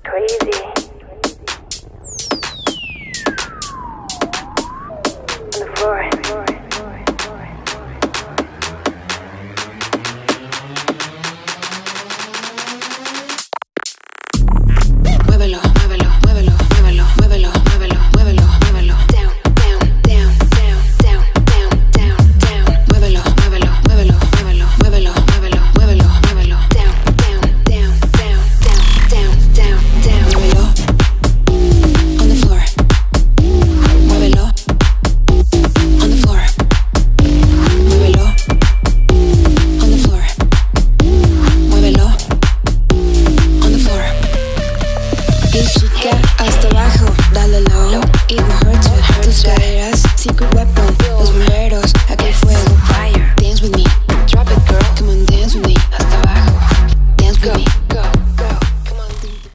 crazy. On the floor. Muévelo, muévelo, muévelo, muévelo, muévelo, muévelo, muévelo, muévelo. Down, down, down, down, down, down, down, down. Muévelo, muévelo, muévelo, muévelo, muévelo, muévelo, muévelo, muévelo. Down, down, down, down, down, down, down, down. Muévelo. On the floor. Muévelo. On the floor. Muévelo. On the floor. Muévelo. On the floor. Y chica, hasta abajo, dale low, even hurt you. Tus caderas, secret weapon.